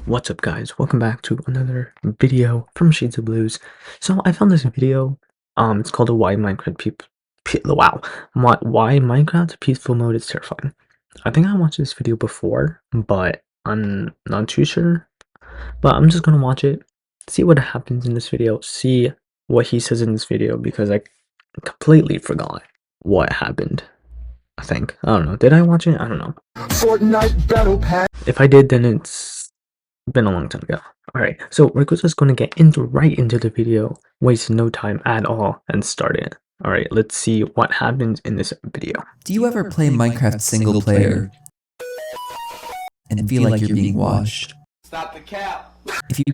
What's up, guys? Welcome back to another video from Shades of Blues. So I found this video. It's called "Why Minecraft Why Minecraft Peaceful Mode is Terrifying." I think I watched this video before, but I'm not too sure. But I'm just gonna watch it, see what happens in this video, see what he says in this video because I completely forgot what happened. I don't know. Did I watch it? I don't know. Fortnite Battle Pass. If I did, then it's been a long time ago. Alright, so we're just going to get right into the video, waste no time at all, and start it. Alright, let's see what happens in this video. Do you ever play Minecraft single player and feel like you're being watched? Stop the cap. If you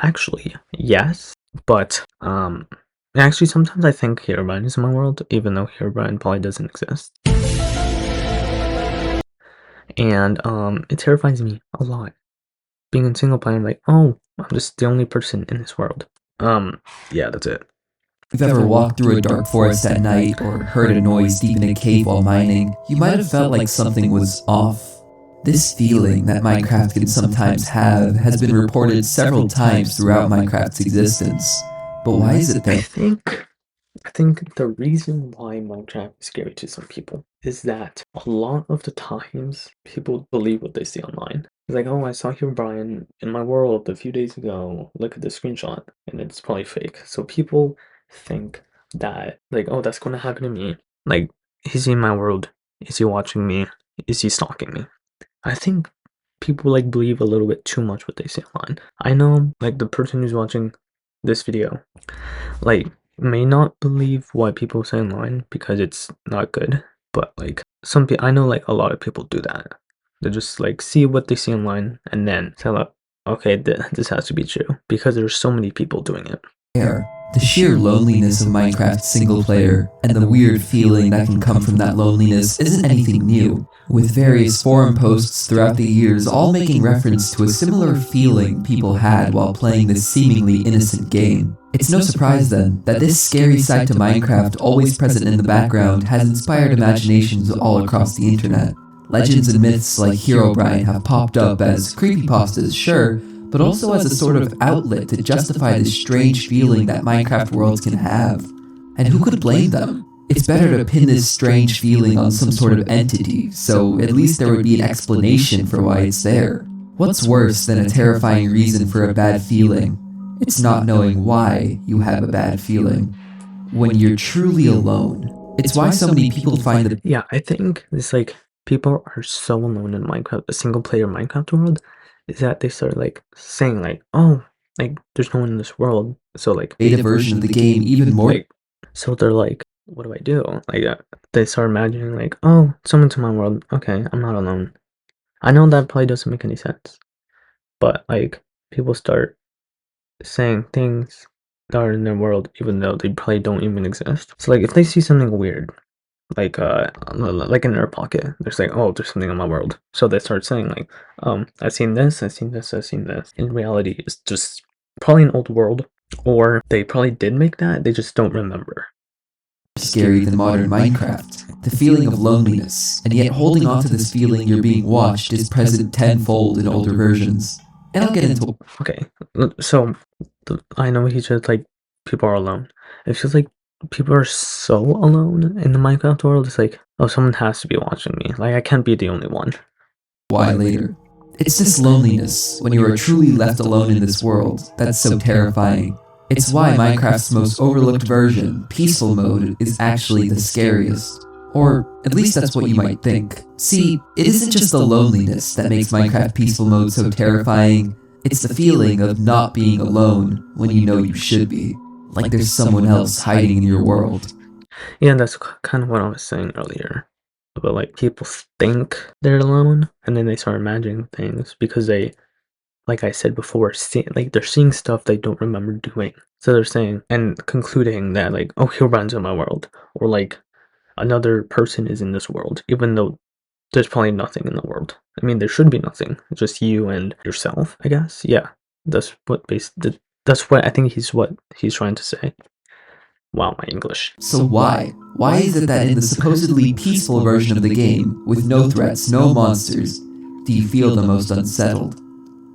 Actually, yes, but, actually sometimes I think Herobrine is in my world, even though Herobrine probably doesn't exist. And, it terrifies me a lot. Being in single player, I'm like, oh, I'm just the only person in this world. Yeah, that's it. If you've ever walked through a dark forest at night or heard a noise deep in a cave while mining, you might have felt like something was off. This feeling that Minecraft can sometimes have has been reported several times throughout Minecraft's existence. But why is it that I think the reason why Minecraft is scary to some people is that a lot of the times people believe what they see online. It's like, oh, I saw Herobrine in my world a few days ago. Look at the screenshot, and it's probably fake. So people think that, like, oh, that's going to happen to me. Like, is he in my world? Is he watching me? Is he stalking me? I think people like believe a little bit too much what they see online. I know, like, the person who's watching this video, like, may not believe what people say online because it's not good, but like some people, I know like a lot of people do that. They just like see what they see online and then say like, okay, this has to be true because there's so many people doing it. the sheer loneliness of Minecraft single player and the weird feeling that can come from that loneliness isn't anything new, with various forum posts throughout the years all making reference to a similar feeling people had while playing this seemingly innocent game. It's no surprise then that this scary side to Minecraft always present in the background has inspired imaginations all across the internet. Legends and myths like Herobrine have popped up as creepypastas, sure, but also as a sort of outlet to justify this strange feeling that Minecraft worlds can have. And who could blame them? It's better to pin this strange feeling on some sort of entity, so at least there would be an explanation for why it's there. What's worse than a terrifying reason for a bad feeling? It's not knowing why you have a bad feeling. When you're truly alone. It's why so many people find that— Yeah, I think it's like people are so alone in Minecraft, the single player Minecraft world, is that they start like saying like, oh, like there's no one in this world, so like beta version of the game even more. Like, so they're like, what do I do? Like they start imagining like, oh, someone's in my world. Okay, I'm not alone. I know that probably doesn't make any sense, but like people start saying things that are in their world even though they probably don't even exist. So like if they see something weird, like in their pocket, they're saying, oh, there's something in my world. So they start saying like, I've seen this, I've seen this, I've seen this. In reality, it's just probably an old world, or they probably did make that, they just don't remember. Scary than modern Minecraft. The feeling of loneliness, and yet holding on to this feeling you're being watched is present tenfold in older versions. And I'll get into— Okay, so I know he said like people are alone. It feels like people are so alone in the Minecraft world. It's like, oh, someone has to be watching me. Like I can't be the only one. why later. It's this loneliness, when you are truly left alone in this world, that's so terrifying. It's why Minecraft's most overlooked version, Peaceful Mode, is actually the scariest. Or, at least that's what you might think. See, it isn't just the loneliness that makes Minecraft Peaceful Mode so terrifying, it's the feeling of not being alone when you know you should be. Like there's someone else hiding in your world. Yeah, that's kind of what I was saying earlier. But like people think they're alone and then they start imagining things because they, like I said before, like they're seeing stuff they don't remember doing. So they're saying and concluding that like, oh, Herobrine's in my world, or like another person is in this world, even though there's probably nothing in the world. I mean, there should be nothing, just you and yourself, I guess. Yeah, that's what I think what he's trying to say. Wow, my English. So why? Why is it that in the supposedly peaceful version of the game, with no threats, no monsters, do you feel the most unsettled?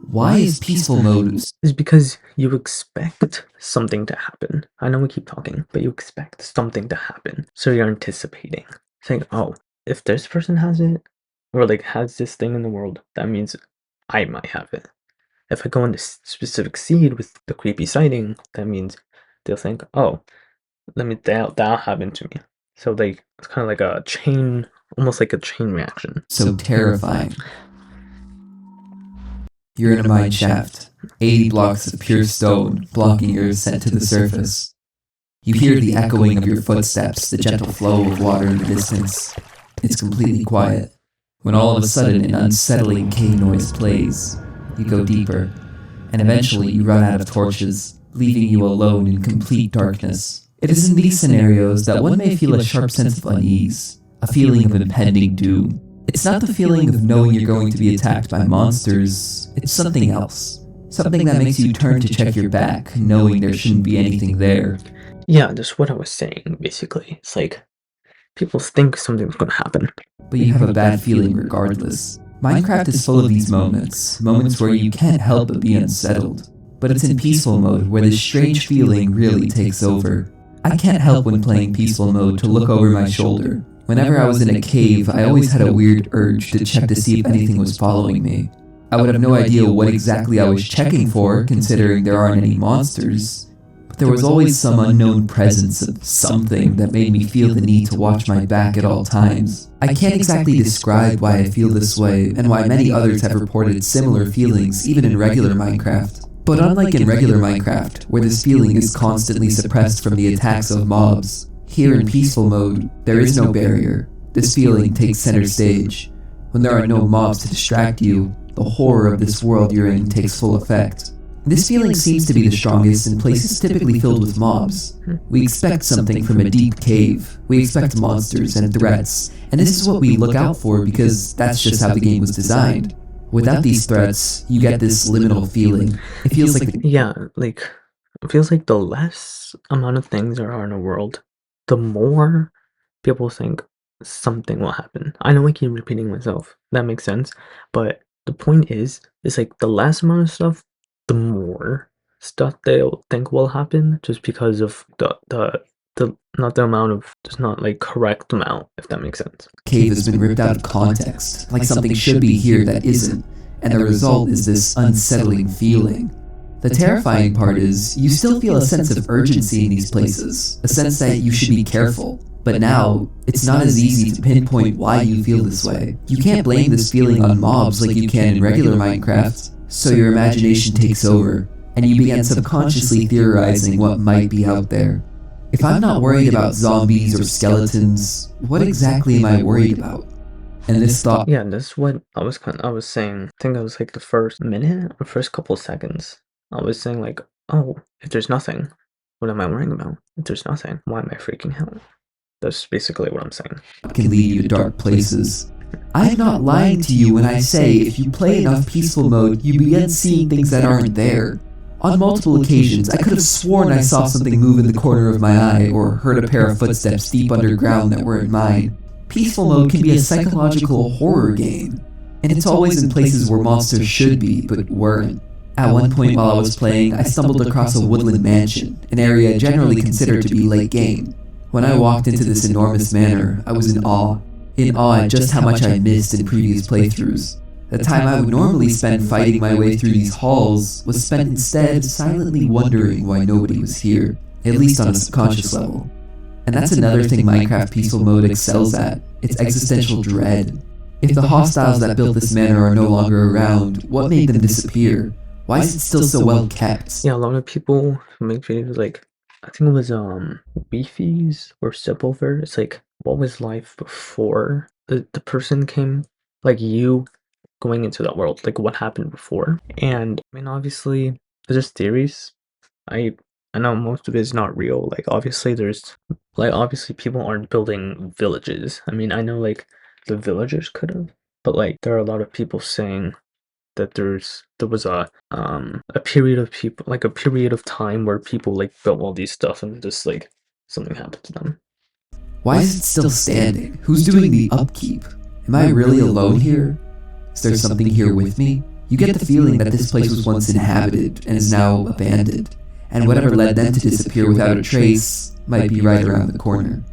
Why is peaceful mode? Is because you expect something to happen. I know we keep talking, but you expect something to happen. So you're anticipating. Saying, oh, if this person has it, or like has this thing in the world, that means I might have it. If I go into specific seed with the creepy sighting, that means they'll think, oh, that'll happen to me. So it's kind of like a chain, almost like a chain reaction. So terrifying. You're in a mine shaft, 80 blocks of pure stone blocking your ascent to the surface. You hear the echoing of your footsteps, the gentle flow of water in the distance. It's completely quiet, when all of a sudden an unsettling cave noise plays. You go deeper, and eventually you run out of torches, leaving you alone in complete darkness. It is in these scenarios that one may feel a sharp sense of unease, a feeling of impending doom. It's not the feeling of knowing you're going to be attacked by monsters, it's something else. Something that makes you turn to check your back, knowing there shouldn't be anything there. Yeah, that's what I was saying, basically. It's like, people think something's gonna happen. But you have a bad feeling regardless. Minecraft is full of these moments where you can't help but be unsettled. But it's in peaceful mode where this strange feeling really takes over. I can't help when playing peaceful mode to look over my shoulder. Whenever I was in a cave, I always had a weird urge to check to see if anything was following me. I would have no idea what exactly I was checking for, considering there aren't any monsters. But there was always some unknown presence of something that made me feel the need to watch my back at all times. I can't exactly describe why I feel this way, and why many others have reported similar feelings even in regular Minecraft. But unlike in regular Minecraft, where this feeling is constantly suppressed from the attacks of mobs, here in peaceful mode, there is no barrier. This feeling takes center stage. When there are no mobs to distract you, the horror of this world you're in takes full effect. This feeling seems to be the strongest in places typically filled with mobs. We expect something from a deep cave. We expect monsters and threats, and this is what we look out for because that's just how the game was designed. Without these threats, you get this liminal feeling. It feels like it feels like the less amount of things there are in a world, the more people think something will happen. I know I keep repeating myself. That makes sense. But the point is like the less amount of stuff, the more stuff they'll think will happen, just because of the not the amount of, just not like correct amount, if that makes sense. Cave has been ripped out of context, like something should be here that isn't, and the result is this unsettling feeling. The terrifying part is, you still feel a sense of urgency in these places, a sense that you should be careful. But now, it's not as easy to pinpoint why you feel this way. You can't blame this feeling on mobs like you can in regular Minecraft, so your imagination takes over, and you begin subconsciously theorizing what might be out there. If I'm not worried about zombies or skeletons, what exactly am I worried about? And this thought... Yeah, that's what I was saying. I think that was like the first minute or first couple seconds. I was saying like, oh, if there's nothing, what am I worrying about? If there's nothing, why am I freaking out? That's basically what I'm saying. Can lead you to dark places. I'm not lying to you when I say if you play enough peaceful mode, you begin seeing things that aren't there. On multiple occasions, I could have sworn I saw something move in the corner of my eye, or heard a pair of footsteps deep underground that weren't mine. Peaceful mode can be a psychological horror game, and it's always in places where monsters should be, but weren't. At one point while I was playing, I stumbled across a woodland mansion, an area generally considered to be late game. When I walked into this enormous manor, I was in awe at just how much I missed in previous playthroughs. The time I would normally spend fighting my way through these halls was spent instead silently wondering why nobody was here, at least on a subconscious level. And that's another thing Minecraft Peaceful Mode excels at, its existential dread. If the hostiles that built this manor are no longer around, what made them disappear? Why is it still so well kept? Yeah, a lot of people make videos like, I think it was Beefies or Sepulver. It's like, what was life before the person came? Like you going into that world, like what happened before? And I mean, obviously there's theories. I know most of it is not real. Like obviously obviously people aren't building villages. I mean, I know like the villagers could have, but like there are a lot of people saying that there was a period of people, like a period of time where people like built all these stuff and just like something happened to them. Why is it still standing? Who's doing the upkeep? Am I really alone here? Is there something here with me? You get the feeling that this place was once inhabited and is now abandoned, and whatever led them to disappear without a trace might be right around the corner.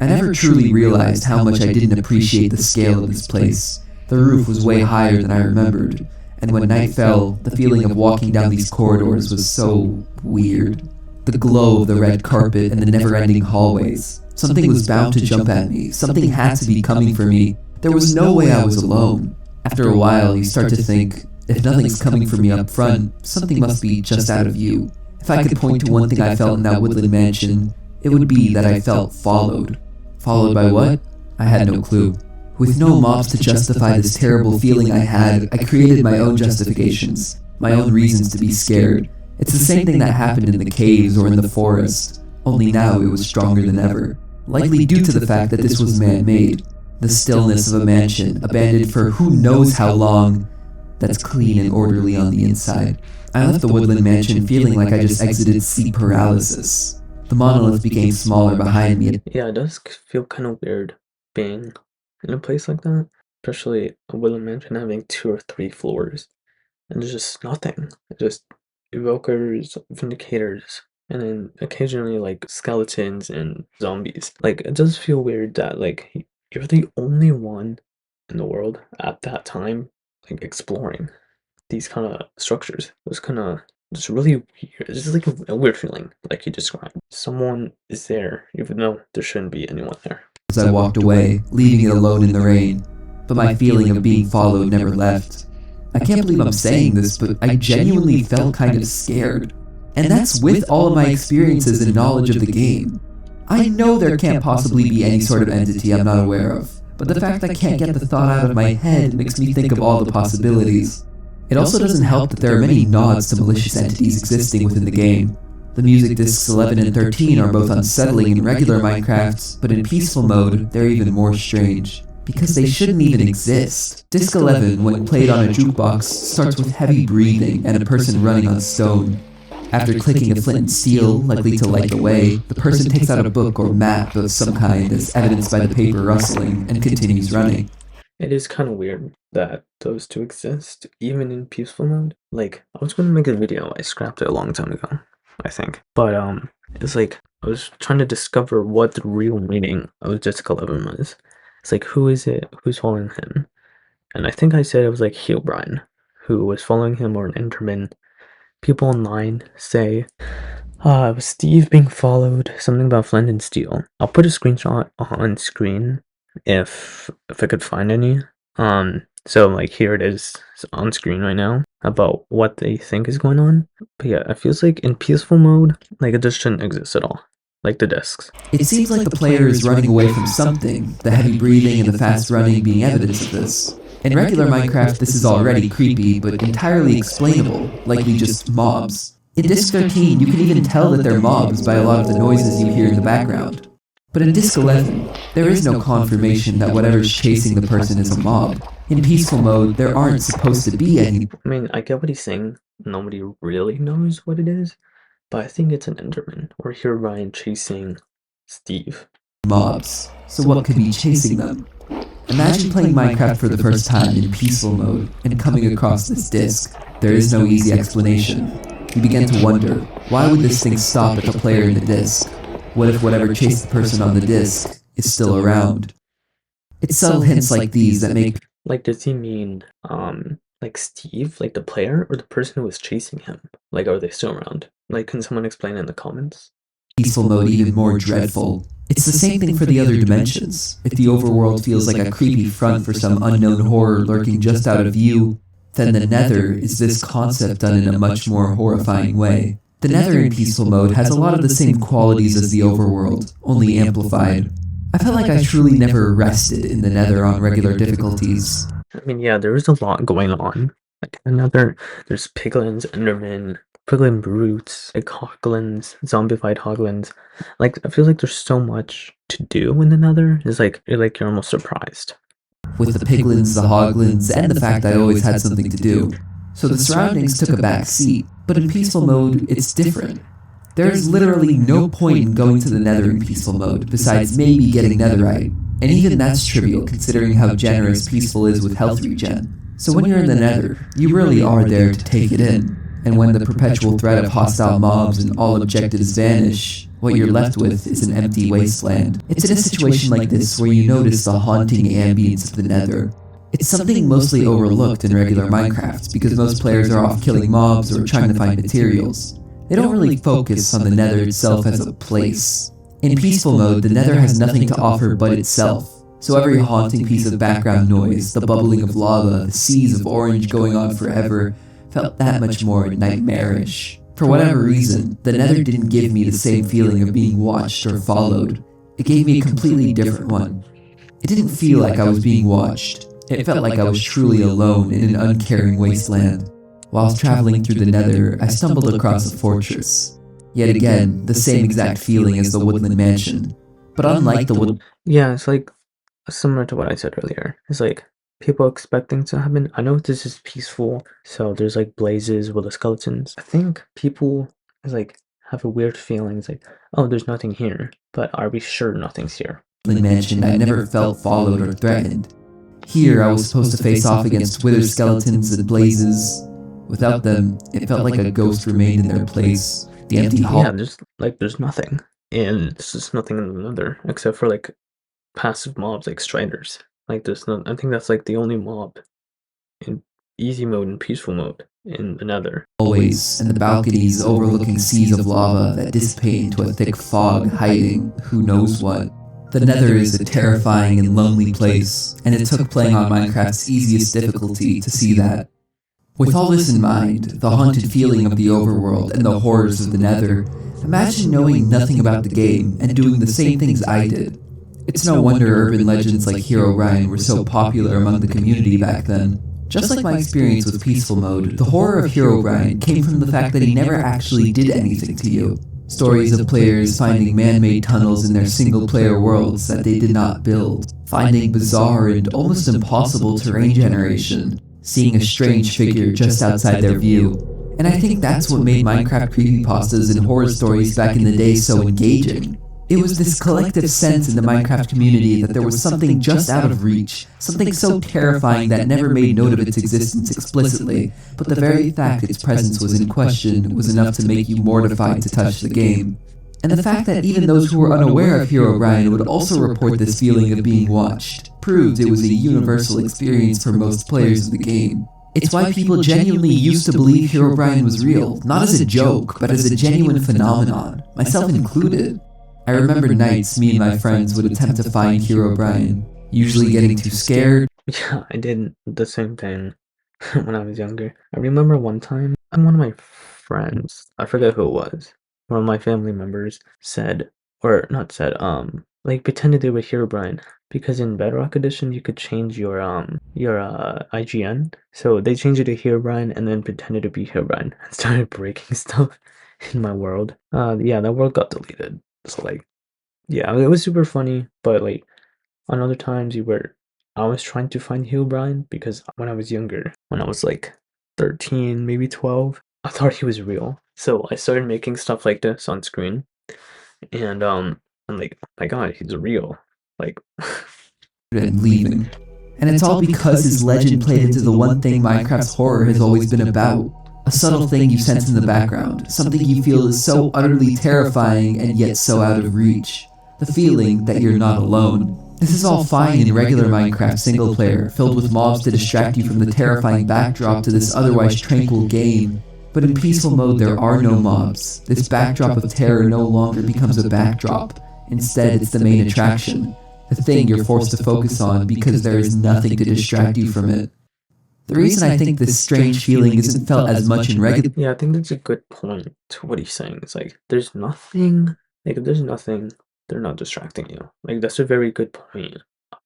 I never truly realized how much I didn't appreciate the scale of this place. The roof was way higher than I remembered, and when night fell, the feeling of walking down these corridors was so weird. The glow of the red carpet and the never-ending hallways. Something was bound to jump at me. Something had to be coming for me. There was no way I was alone. After a while, you start to think, if nothing's coming for me up front, something must be just out of you. If I could point to one thing I felt in that woodland mansion, it would be that I felt followed. Followed by what? I had no clue. With no mobs to justify this terrible feeling I had, I created my own justifications, my own reasons to be scared. It's the same thing that happened in the caves or in the forest, only now it was stronger than ever. Likely due to the fact that this was man-made. The stillness of a mansion, abandoned for who knows how long, that's clean and orderly on the inside. I left the woodland mansion feeling like I just exited sleep paralysis. The monolith became smaller behind me. Yeah, it does feel kind of weird being in a place like that, especially a woodland mansion having 2 or 3 floors, and there's just nothing. It's just evokers, vindicators, and then occasionally like skeletons and zombies. Like, it does feel weird that like you're the only one in the world at that time like exploring these kind of structures. It was kind of just really weird. It's just like a weird feeling, like you described. Someone is there, even though there shouldn't be anyone there. As I walked away, leaving it alone in the rain, but my feeling of being followed never left. I can't believe I'm saying this, but I genuinely felt kind of scared. And that's with all of my experiences and knowledge of the game. I know there can't possibly be any sort of entity I'm not aware of, but the fact I can't get the thought out of my head makes me think of all the possibilities. It also doesn't help that there are many nods to malicious entities existing within the game. The music discs 11 and 13 are both unsettling in regular Minecraft, but in peaceful mode, they're even more strange. Because they shouldn't even exist. Disc 11, when played on a jukebox, starts with heavy breathing and a person running on stone. After clicking a flint and steel, likely to light the way, the person takes out a book or map of some kind as evidenced by the paper rustling and continues running. It is kind of weird that those two exist, even in peaceful mode. Like, I was going to make a video, I scrapped it a long time ago, I think. But, it's like, I was trying to discover what the real meaning of Disc 11 was. It's like, who is it? Who's following him? And I think I said it was like Healbrian, who was following him, or an Enderman. People online say, it was Steve being followed, something about flint and steel. I'll put a screenshot on screen if I could find any. So like here it is on screen right now about what they think is going on. But yeah, it feels like in peaceful mode, like it just shouldn't exist at all. Like the discs. It seems like the player is running away from something, the heavy breathing and the fast running being evidence of this. In regular Minecraft, this is already creepy, but entirely explainable, likely just mobs. In Disc 13, you can even tell that they're mobs by a lot of the noises you hear in the background. But in Disc 11, there is no confirmation that whatever's chasing the person is a mob. In peaceful mode, there aren't supposed to be any. I mean, I get what he's saying. Nobody really knows what it is, but I think it's an Enderman. Or here Ryan chasing Steve. Mobs. So what could be chasing them? Imagine playing Minecraft for the first time in peaceful mode and coming across this disc. There is no easy explanation. You begin to wonder, why would this thing stop at the player in the disc? What if whatever chased the person on the disc is still around? It's subtle hints like these that make... Like, does he mean, like Steve, like the player, or the person who was chasing him? Like, are they still around? Like, can someone explain it in the comments? Peaceful mode even more dreadful. It's the same thing for the other dimensions. If the overworld feels like a creepy front for some unknown horror lurking just out of view, then the Nether is this concept done in a much more horrifying way. The Nether in peaceful mode has a lot of the same qualities as the overworld, only amplified. I felt like I truly never rested in the Nether on regular difficulties. I mean, yeah, there is a lot going on. Like, there's piglins, endermen, piglin brutes, like hoglins, zombified hoglins. Like, I feel like there's so much to do in the Nether. It's like, you're almost surprised. With the piglins, the hoglins, and the fact I always had something to do. So the surroundings took a back seat, but in peaceful mode, it's different. There is literally no point in going to the Nether in peaceful mode, besides maybe getting netherite, and even that's trivial considering how generous peaceful is with health regen. So when you're in the Nether, you really are there to take it in. And when the perpetual threat of hostile mobs and all objectives vanish, what you're left with is an empty wasteland. It's in a situation like this where you notice the haunting ambience of the Nether. It's something mostly overlooked in regular Minecraft because most players are off killing mobs or trying to find materials. They don't really focus on the Nether itself as a place. In peaceful mode, the Nether has nothing to offer but itself. So every haunting piece of background noise, the bubbling of lava, the seas of orange going on forever, felt that much more nightmarish. For whatever reason, the Nether didn't give me the same feeling of being watched or followed. It gave me a completely different one. It didn't feel like I was being watched. It felt like I was truly alone in an uncaring wasteland. Whilst traveling through the Nether, I stumbled across a fortress. Yet again, the same exact feeling as the Woodland Mansion. But unlike the Woodland... Yeah, it's like similar to what I said earlier. It's like people expect things to happen. I know this is peaceful, so there's like blazes with the skeletons. I think people like have a weird feeling. It's like, oh, there's nothing here, but are we sure nothing's here? Mansion, I never felt followed or threatened. Here, I was supposed to face off against wither skeletons and blazes. Without them, it felt like a ghost remained in their place. The empty hall. Yeah, there's nothing, and there's just nothing in the Nether except for like passive mobs like striders. Like there's no. I think that's like the only mob in easy mode and peaceful mode in the Nether. Always, and the balconies overlooking seas of lava that dissipate into a thick fog hiding who knows what. The Nether is a terrifying and lonely place, and it took playing on Minecraft's easiest difficulty to see that. With all this in mind, the haunted feeling of the overworld and the horrors of the Nether, imagine knowing nothing about the game and doing the same things I did. It's no wonder urban legends like Herobrine were so popular among the community back then. Just like my experience with Peaceful Mode, the horror of Herobrine came from the fact that he never actually did anything to you. Stories of players finding man-made tunnels in their single-player worlds that they did not build, finding bizarre and almost impossible terrain generation, seeing a strange figure just outside their view. And I think that's what made Minecraft creepypastas and horror stories back in the day so engaging. It was this collective sense in the Minecraft community that there was something just out of reach, something so terrifying that never made note of its existence explicitly, but the very fact its presence was in question was enough to make you mortified to touch the game. And the fact that even those who were unaware of Herobrine would also report this feeling of being watched proved it was a universal experience for most players of the game. It's why people genuinely used to believe Herobrine was real, not as a joke, but as a genuine phenomenon, myself included. I remember nights me and my friends would attempt to find Herobrine, usually getting too scared. Yeah, I did the same thing when I was younger. I remember one time, one of my friends, I forget who it was, one of my family members said, or not said, like pretended they were Herobrine, because in Bedrock Edition you could change your IGN. So they changed it to Herobrine and then pretended to be Herobrine and started breaking stuff in my world. Yeah, that world got deleted. So like, yeah, it was super funny, but like on other times I was trying to find Herobrine because when I was younger, when I was like 13, maybe 12, I thought he was real. So I started making stuff like this on screen, and I'm like, oh my god, he's real. Like, and leaving. And it's all because his legend played into the one thing Minecraft's horror has always been about. A subtle thing you sense in the background, something you feel is so utterly terrifying and yet so out of reach. The feeling that you're not alone. This is all fine in regular Minecraft single player, filled with mobs to distract you from the terrifying backdrop to this otherwise tranquil game. But in peaceful mode there are no mobs. This backdrop of terror no longer becomes a backdrop. Instead, it's the main attraction. The thing you're forced to focus on because there is nothing to distract you from it. The reason I think this strange feeling isn't felt as much in regular... Yeah, I think that's a good point to what he's saying. It's like, there's nothing, like if there's nothing, they're not distracting you. Like, that's a very good point.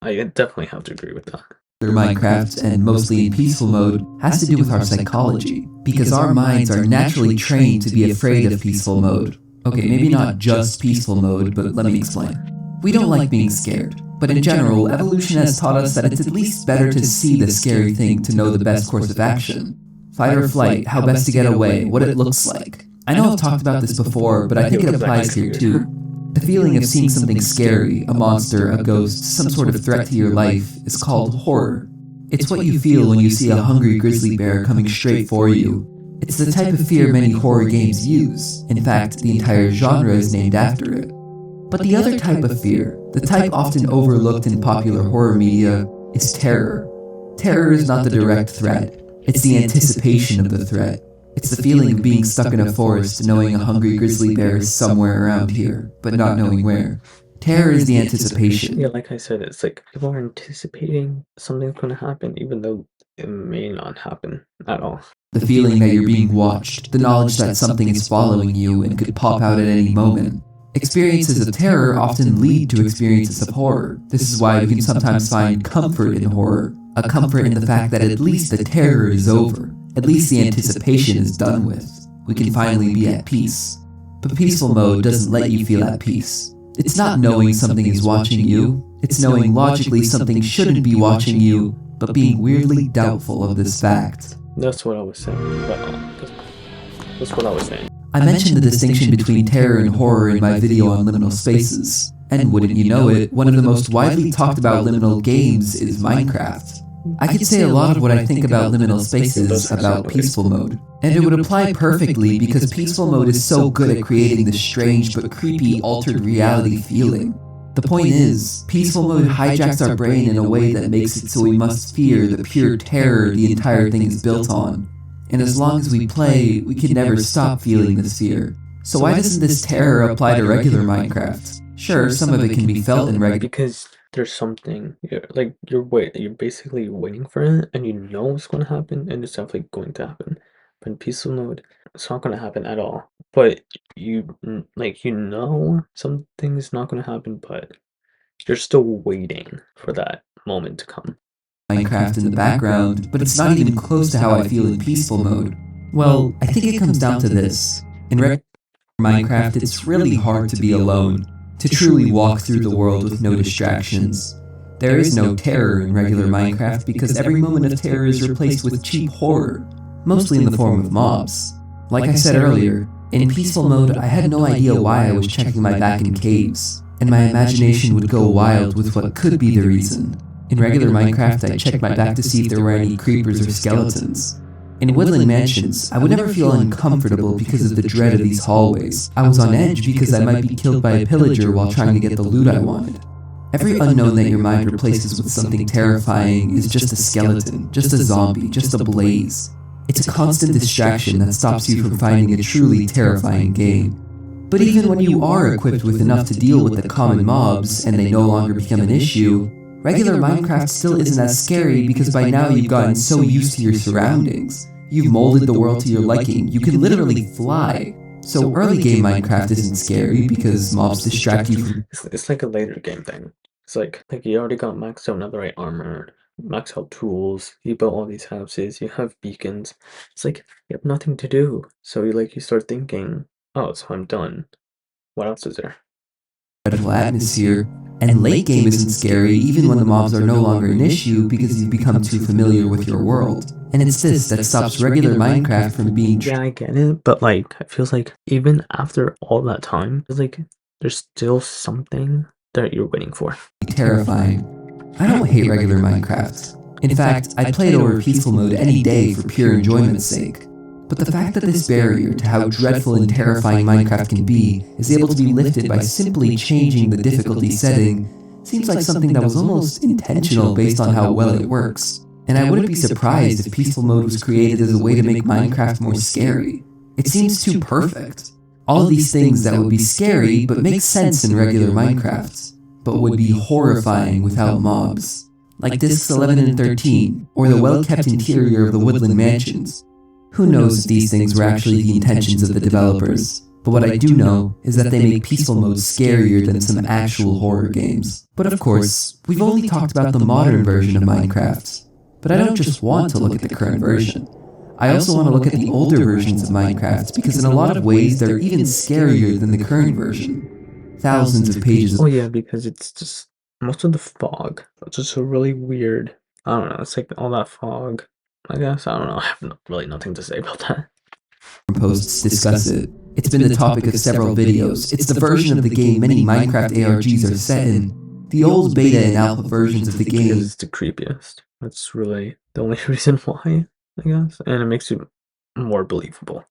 I definitely have to agree with that. Minecraft, and mostly in peaceful mode, has to do with our psychology, because our minds are naturally trained to be afraid of peaceful mode. Okay, maybe not just peaceful mode, but let me explain. We don't like being scared, but in general, evolution has taught us that it's at least better to see the scary thing to know the best course of action. Fight or flight, how best to get away, what it looks like. I know I've talked about this before, but I think it applies here too. The feeling of seeing something scary, a monster, a ghost, some sort of threat to your life, is called horror. It's what you feel when you see a hungry grizzly bear coming straight for you. It's the type of fear many horror games use. In fact, the entire genre is named after it. But the other type of fear, the type often overlooked in popular horror media, is terror. Terror is not the direct threat. It's the anticipation of the threat. It's the feeling of being stuck in a forest knowing a hungry grizzly bear is somewhere around here, but not knowing where. Terror is the anticipation. Yeah, like I said, it's like people are anticipating something's going to happen, even though it may not happen at all. The feeling that you're being watched, the knowledge that something is following you and could pop out at any moment. Experiences of terror often lead to experiences of horror. This is why we can sometimes find comfort in horror. A comfort in the fact that at least the terror is over. At least the anticipation is done with. We can finally be at peace. But peaceful mode doesn't let you feel at peace. It's not knowing something is watching you. It's knowing logically something shouldn't be watching you, but being weirdly doubtful of this fact. That's what I was saying. That's what I was saying. I mentioned the distinction between terror and horror in my video on liminal spaces. And wouldn't you know it, one of the most widely talked about liminal games is Minecraft. I could say a lot of what I think about liminal spaces about peaceful mode. And it would apply perfectly because peaceful mode is so good at creating this strange but creepy altered reality feeling. The point is, peaceful mode hijacks our brain in a way that makes it so we must fear the pure terror the entire thing is built on. And as long as we play, we can never stop feeling this fear. So why doesn't this terror apply to regular Minecraft? Sure, some of it can be felt in regular... Because there's something, you're basically waiting for it, and you know it's going to happen, and it's definitely going to happen. But in peaceful mode, it's not going to happen at all. But you know something's not going to happen, but you're still waiting for that moment to come. Minecraft in the background, but it's not even close to how I feel in peaceful mode. Well, I think it comes down to this. In regular Minecraft, it's really hard to be alone, to truly walk through the world with no distractions. There is no terror in regular Minecraft because every moment of terror is replaced with cheap horror, mostly in the form of mobs. Like I said earlier, in peaceful mode I had no idea why I was checking my back in caves, and my imagination would go wild with what could be the reason. In regular Minecraft I checked my back to see if there were any creepers or skeletons. In Woodland Mansions, I would never feel uncomfortable because of the dread of these hallways. I was on edge because I might be killed by a pillager while trying to get the loot I wanted. Every unknown that your mind replaces with something terrifying is just a skeleton, just a zombie, just a blaze. It's a constant distraction that stops you from finding a truly terrifying game. But even when you are equipped with enough to deal with the common mobs and they no longer become an issue, regular Minecraft still isn't as scary because by now you've gotten so used to your surroundings. You've molded the world to your liking, you can literally fly. So early game Minecraft isn't scary because mobs distract you from... It's like a later game thing. It's like you already got maxed out netherite armor, maxed out tools, you built all these houses, you have beacons. It's like you have nothing to do. So you start thinking, oh, so I'm done. What else is there? Incredible atmosphere. And late game isn't scary even when the mobs are no longer an issue because you've become too familiar with your world. And it's this that stops regular Minecraft from being... Yeah, I get it, but it feels like even after all that time, it's like there's still something that you're waiting for. Terrifying. I don't hate regular Minecraft. In fact, I'd play it over peaceful mode any day for pure enjoyment's sake. But the fact that this barrier to how dreadful and terrifying Minecraft can be is able to be lifted by simply changing the difficulty setting seems like something that was almost intentional based on how well it works. And I wouldn't be surprised if peaceful mode was created as a way to make Minecraft more scary. It seems too perfect. All of these things that would be scary but make sense in regular Minecraft, but would be horrifying without mobs. Like Discs 11 and 13, or the well-kept interior of the Woodland Mansions. Who knows if these things were actually the intentions of the developers, but what I do know is that they make peaceful mode scarier than some actual horror games. But of course, we've only talked about the modern version of Minecraft. But I don't just want to look at the current version. I also want to look at the older versions of Minecraft because in a lot of ways they're even scarier than the current version. Thousands of pages. Oh yeah, because it's just most of the fog. It's just so really weird. I don't know, it's like all that fog. I guess, I don't know, I have really nothing to say about that. Posts discuss it. It's been the topic of several videos. It's the version of the game many Minecraft ARGs are set in. The old beta and alpha versions of the game is the creepiest. That's really the only reason why, I guess, and it makes it more believable.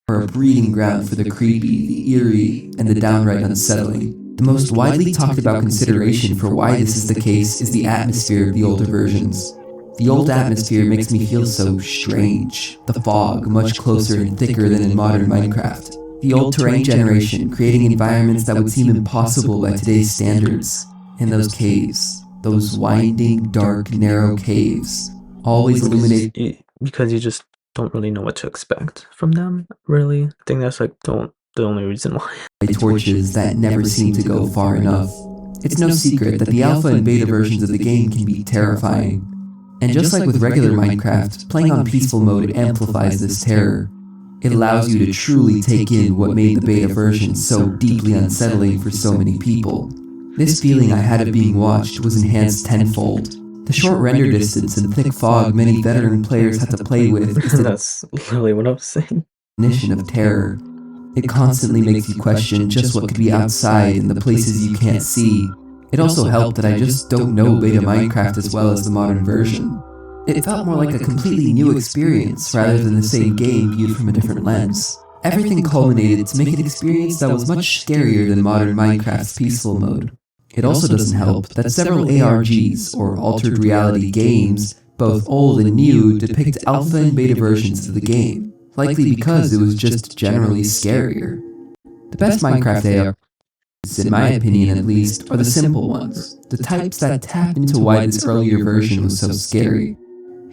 Are a breeding ground for the creepy, the eerie, and the downright unsettling. The most widely talked about consideration for why this is the case is the atmosphere of the older versions. The old atmosphere makes me feel so strange. The fog, much closer and thicker than in modern Minecraft. The old terrain generation, creating environments that would seem impossible by today's standards. And those caves, those winding, dark, narrow caves, always illuminate Because you just don't really know what to expect from them, really. I think that's like the only reason why. by torches that never seem to go far enough. It's no secret that the alpha and beta versions of the game can be terrifying. And just like with regular Minecraft, playing on peaceful mode amplifies this terror. It allows you to truly take in what made the beta version so deeply unsettling for so many people. This feeling I had of being watched was enhanced tenfold. The short render distance and thick fog many veteran players had to play with is the That's literally what I was saying. definition of terror. It constantly makes you question just what could be outside in the places you can't see. It also helped that I just don't know beta Minecraft as well as the modern version. It felt more like a completely new experience rather than the same game viewed from a different lens. Everything culminated to make an experience that was much scarier than modern Minecraft's peaceful mode. It also doesn't help that several ARGs, or altered reality games, both old and new, depict alpha and beta versions of the game, likely because it was just generally scarier. The best Minecraft ARGs, in my opinion at least, are the simple ones, the types that tap into why this earlier version was so scary.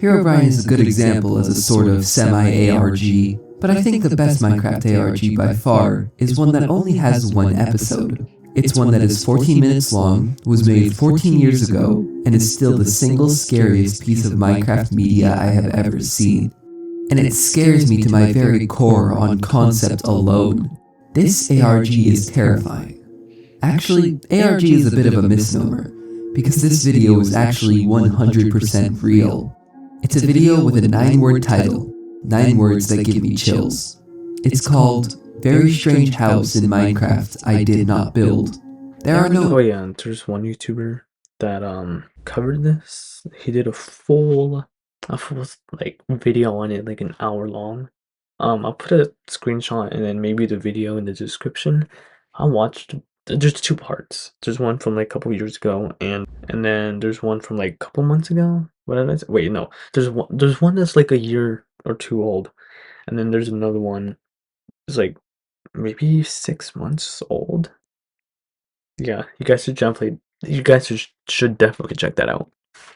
Herobrine is a good example as a sort of semi-ARG, but I think the best Minecraft ARG by far is one that only has one episode. It's one that is 14 minutes long, was made 14 years ago, and is still the single scariest piece of Minecraft media I have ever seen. And it scares me to my very core on concept alone. This ARG is terrifying. Actually, ARG is a bit of a misnomer, because this video is actually 100% real. It's a video with a 9-word title, 9 words that give me chills. It's called Very Strange House in Minecraft I Did Not Build. There are Oh no yeah, and there's one YouTuber that covered this. He did a full like video on it, like an hour long. I'll put a screenshot and then maybe the video in the description. I watched. There's 2 parts. There's one from like a couple years ago, and then there's one from like a couple months ago. What did I say? Wait, no. There's one that's like a year or 2 old, and then there's another one. It's like maybe 6 months old. Yeah, you guys should definitely check that out.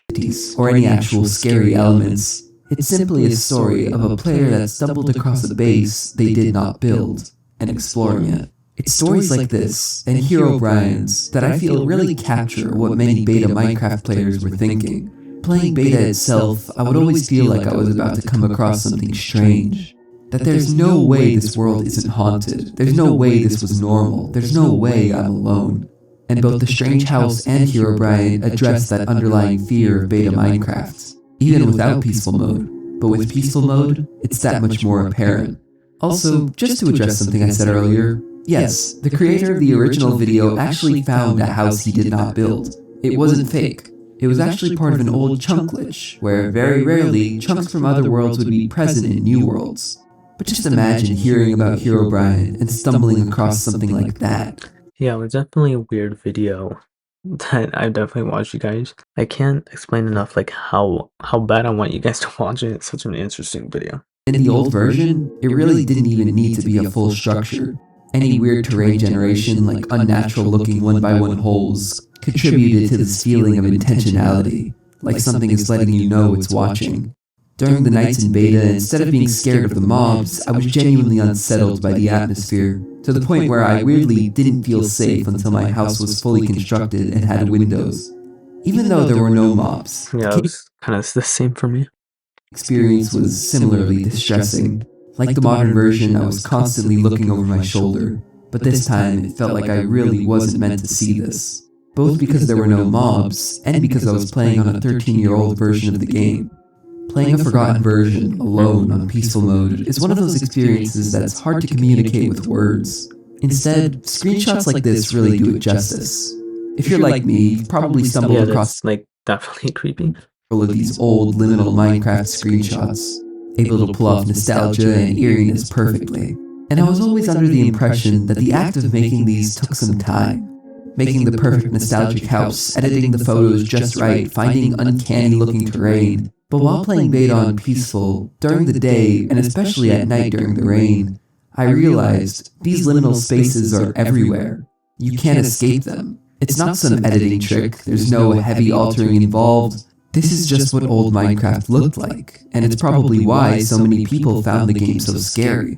entities or any actual scary elements. It's simply a story of a player that stumbled across a base they did not build and exploring it. It's stories like this, and Herobrine's, that I feel really capture what many beta Minecraft players were thinking. Playing beta itself, I would always feel like I was about to come across something strange. That there's no way this world isn't haunted, there's no way this was normal, there's no way I'm alone. And both The Strange House and Herobrine address that underlying fear of beta Minecraft, even without peaceful mode. But with peaceful mode, it's that much more apparent. Also, just to address something I said earlier, yes, the creator of the original video actually found a house he did not build. It wasn't fake. It was actually part of an old chunk glitch, where very rarely chunks from other worlds would be present in new worlds. But just imagine hearing about Herobrine and stumbling across something like that. Yeah, it was definitely a weird video that I definitely watched, you guys. I can't explain enough like how bad I want you guys to watch it. It's such an interesting video. In the old version, it really didn't even need to be a full structure. Any weird terrain generation, like unnatural looking 1x1 holes, contributed to this feeling of intentionality, like something is letting you know it's watching. During the nights in beta, instead of being scared of the mobs, I was genuinely unsettled by the atmosphere, to the point where I weirdly didn't feel safe until my house was fully constructed and had windows. Even though there were no mobs, Yeah, it was kind of the same for me. experience was similarly distressing. Like the modern version, I was constantly looking over my shoulder, but this time it felt like I really wasn't meant to see this. Both because there were no mobs, and because I was playing on a 13-year-old version of the game. Playing a forgotten version, alone on peaceful mode, is one of those experiences that's hard to communicate with words. Instead, screenshots like this really do it justice. If you're like me, you've probably stumbled Yeah, across that's like definitely creepy. all of these old liminal Minecraft screenshots, able to pull off nostalgia and eeriness perfectly. And I was always under the impression that the act of making these took some time. Making the perfect nostalgic house, editing the photos just right, finding uncanny looking terrain. But while playing Beta on Peaceful, during the day, and especially at night during the rain, I realized these liminal spaces are everywhere. You can't escape them. It's not some editing trick, there's no heavy altering involved. This is just what old Minecraft looked like, and it's probably why so many people found the game so scary.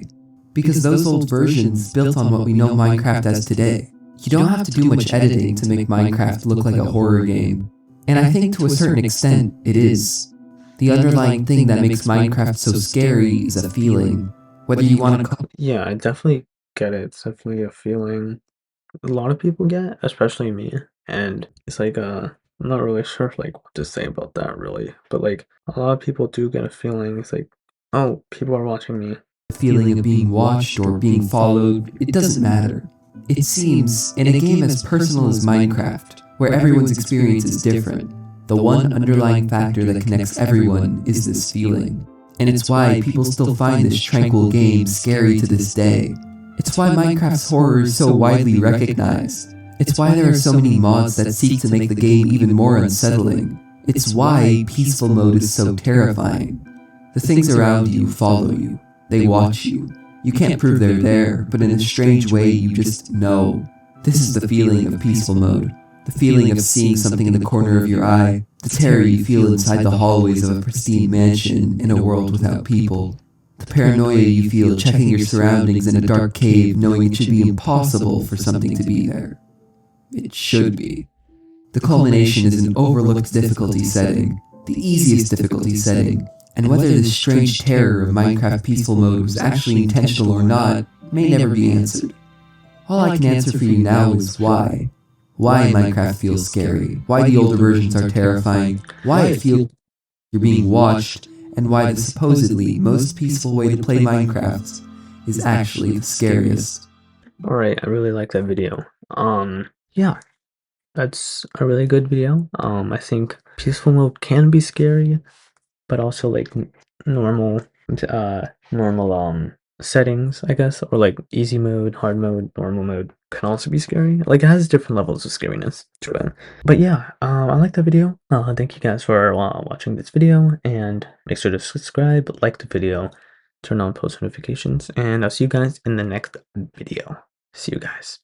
Because those old versions built on what we know Minecraft as today. You don't have to do much editing to make Minecraft look like a horror game. And I think to a certain extent, it is. The underlying thing that makes Minecraft so scary is a feeling. Whether you want to call Yeah, I definitely get it. It's definitely a feeling a lot of people get, especially me. And it's like, I'm not really sure like what to say about that really. But like a lot of people do get a feeling. It's like, oh, people are watching me. the feeling of being watched or being followed, it doesn't matter. It seems, in a game as personal as Minecraft, where everyone's experience is different, the one underlying factor that connects everyone is this feeling. And it's why people still find this tranquil game scary to this day. It's why Minecraft's horror is so widely recognized. It's why there are so many mods that seek to make the game even more unsettling. It's why peaceful mode is so terrifying. The things around you follow you. They watch you. You can't prove they're there, but in a strange way you just know. This is the feeling of peaceful mode. The feeling of seeing something in the corner of your eye. The terror you feel inside the hallways of a pristine mansion in a world without people. The paranoia you feel checking your surroundings in a dark cave knowing it should be impossible for something to be there. It should be. The culmination is an overlooked difficulty setting, the easiest difficulty setting, and whether this strange terror of Minecraft peaceful mode was actually intentional or not may never be answered. All I can answer for you now is why. Why Minecraft feels scary, why the older versions are terrifying, why it feels you're being watched, and why the supposedly most peaceful way to play Minecraft is actually the scariest. Alright, I really like that video. Yeah, that's a really good video. I think peaceful mode can be scary, but also like normal settings, I guess, or like easy mode, hard mode, normal mode can also be scary. Like it has different levels of scariness to it. But yeah, I like that video. Thank you guys for watching this video, and make sure to subscribe, like the video, turn on post notifications, and I'll see you guys in the next video. See you guys.